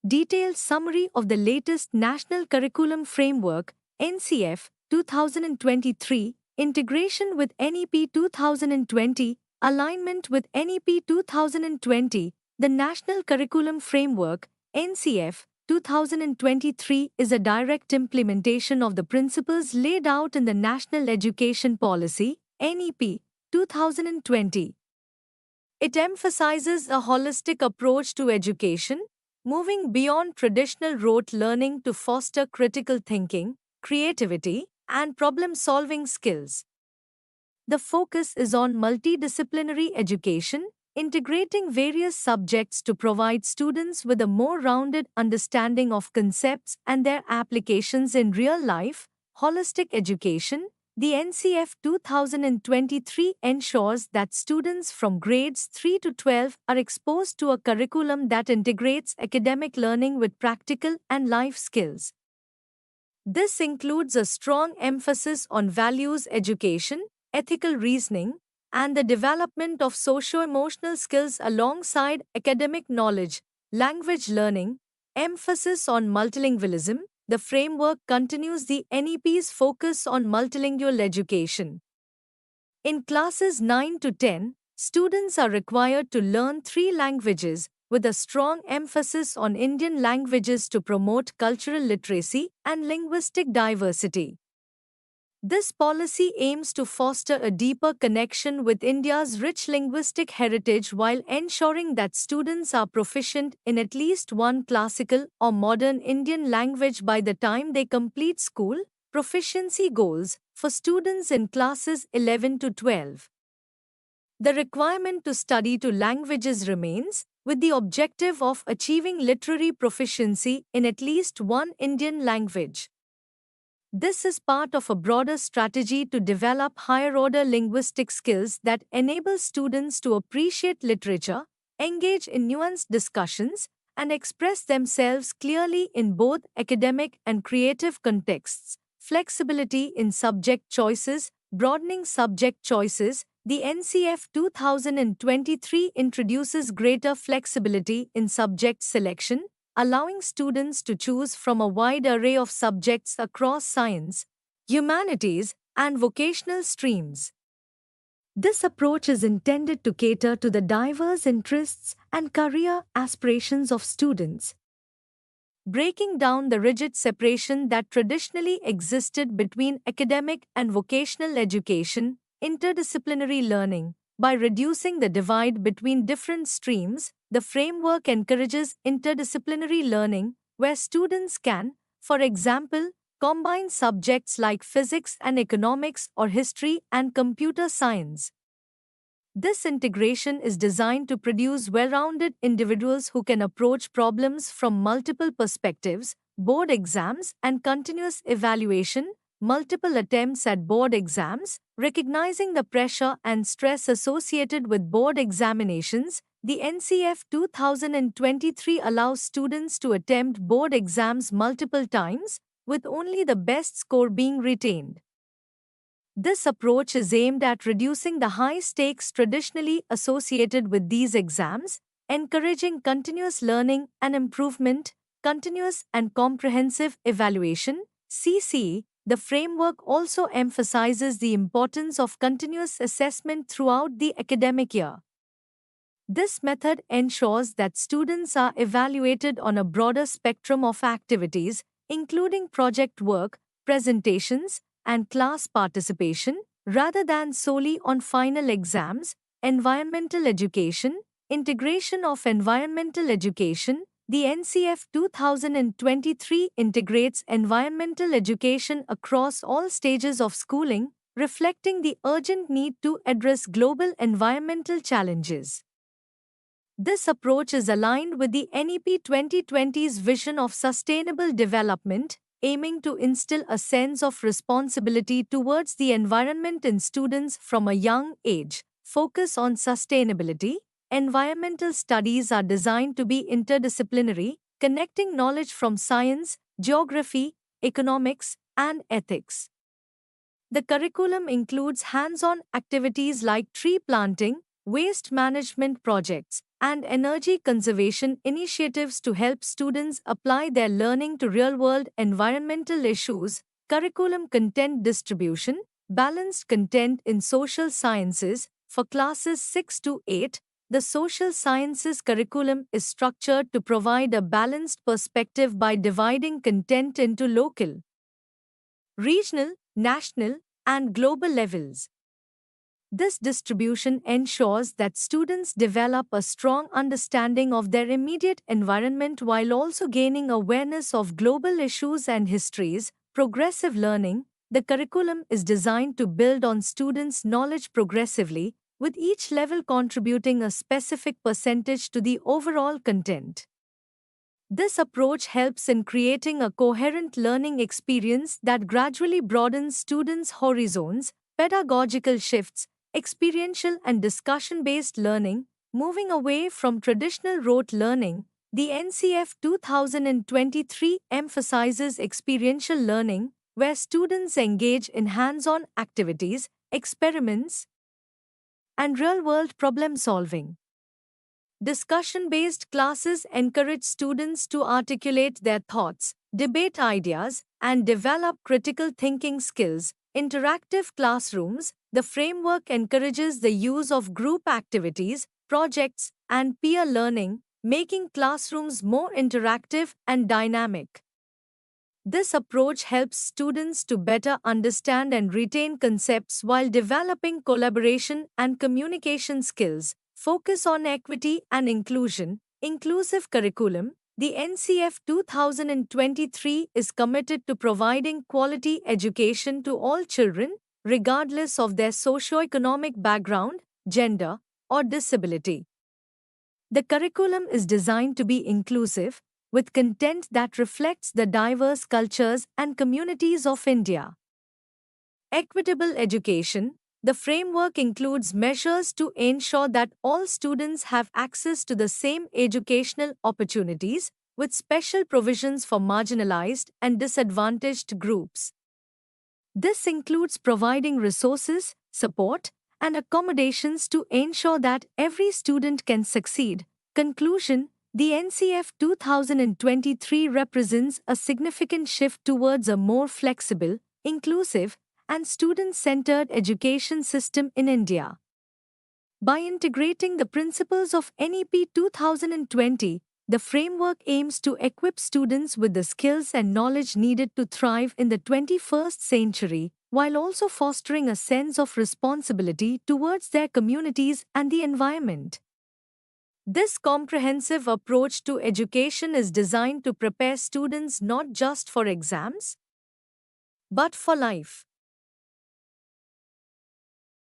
detailed summary of the latest National Curriculum Framework, NCF 2023, integration with NEP 2020, alignment with NEP 2020. The National Curriculum Framework, NCF 2023, is a direct implementation of the principles laid out in the National Education Policy, NEP 2020. It emphasizes a holistic approach to education, moving beyond traditional rote learning to foster critical thinking, creativity, and problem-solving skills. The focus is on multidisciplinary education, integrating various subjects to provide students with a more rounded understanding of concepts and their applications in real life. Holistic education. The NCF 2023 ensures that students from grades 3 to 12 are exposed to a curriculum that integrates academic learning with practical and life skills. This includes a strong emphasis on values education, ethical reasoning, and the development of socio-emotional skills alongside academic knowledge. Language learning, emphasis on multilingualism. The framework continues the NEP's focus on multilingual education. In classes 9 to 10, students are required to learn 3 languages, with a strong emphasis on Indian languages to promote cultural literacy and linguistic diversity. This policy aims to foster a deeper connection with India's rich linguistic heritage while ensuring that students are proficient in at least one classical or modern Indian language by the time they complete school. Proficiency goals for students in classes 11 to 12. The requirement to study 2 languages remains, with the objective of achieving literary proficiency in at least one Indian language. This is part of a broader strategy to develop higher-order linguistic skills that enable students to appreciate literature, engage in nuanced discussions, and express themselves clearly in both academic and creative contexts. Flexibility in subject choices, broadening subject choices. The NCF 2023 introduces greater flexibility in subject selection, allowing students to choose from a wide array of subjects across science, humanities, and vocational streams. This approach is intended to cater to the diverse interests and career aspirations of students, breaking down the rigid separation that traditionally existed between academic and vocational education. Interdisciplinary learning. By reducing the divide between different streams, the framework encourages interdisciplinary learning, where students can, for example, combine subjects like physics and economics or history and computer science. This integration is designed to produce well-rounded individuals who can approach problems from multiple perspectives. Board exams and continuous evaluation. Multiple attempts at board exams, recognizing the pressure and stress associated with board examinations. The NCF 2023 allows students to attempt board exams multiple times, with only the best score being retained. This approach is aimed at reducing the high stakes traditionally associated with these exams, encouraging continuous learning and improvement. Continuous and comprehensive evaluation, CCE. The framework also emphasizes the importance of continuous assessment throughout the academic year. This method ensures that students are evaluated on a broader spectrum of activities, including project work, presentations, and class participation, rather than solely on final exams. Environmental education. Integration of environmental education. The NCF 2023 integrates environmental education across all stages of schooling, reflecting the urgent need to address global environmental challenges. This approach is aligned with the NEP 2020's vision of sustainable development, aiming to instill a sense of responsibility towards the environment in students from a young age. Focus on sustainability. Environmental studies are designed to be interdisciplinary, connecting knowledge from science, geography, economics, and ethics. The curriculum includes hands-on activities like tree planting, waste management projects, and energy conservation initiatives to help students apply their learning to real-world environmental issues, curriculum content distribution, balanced content in social sciences. For classes 6 to 8, the social sciences curriculum is structured to provide a balanced perspective by dividing content into local, regional, national, and global levels. This distribution ensures that students develop a strong understanding of their immediate environment while also gaining awareness of global issues and histories. Progressive learning. The curriculum is designed to build on students' knowledge progressively, with each level contributing a specific percentage to the overall content. This approach helps in creating a coherent learning experience that gradually broadens students' horizons. Pedagogical shifts. Experiential and discussion-based learning, moving away from traditional rote learning. The NCF 2023 emphasizes experiential learning, where students engage in hands-on activities, experiments, and real-world problem-solving. Discussion-based classes encourage students to articulate their thoughts, debate ideas, and develop critical thinking skills. Interactive classrooms. The framework encourages the use of group activities, projects, and peer learning, making classrooms more interactive and dynamic. This approach helps students to better understand and retain concepts while developing collaboration and communication skills. Focus on equity and inclusion. Inclusive curriculum. The NCF 2023 is committed to providing quality education to all children, regardless of their socioeconomic background, gender, or disability. The curriculum is designed to be inclusive, with content that reflects the diverse cultures and communities of India. Equitable education. The framework includes measures to ensure that all students have access to the same educational opportunities, with special provisions for marginalized and disadvantaged groups. This includes providing resources, support, and accommodations to ensure that every student can succeed. Conclusion. The NCF 2023 represents a significant shift towards a more flexible, inclusive, and student-centered education system in India. By integrating the principles of NEP 2020, the framework aims to equip students with the skills and knowledge needed to thrive in the 21st century, while also fostering a sense of responsibility towards their communities and the environment. This comprehensive approach to education is designed to prepare students not just for exams, but for life.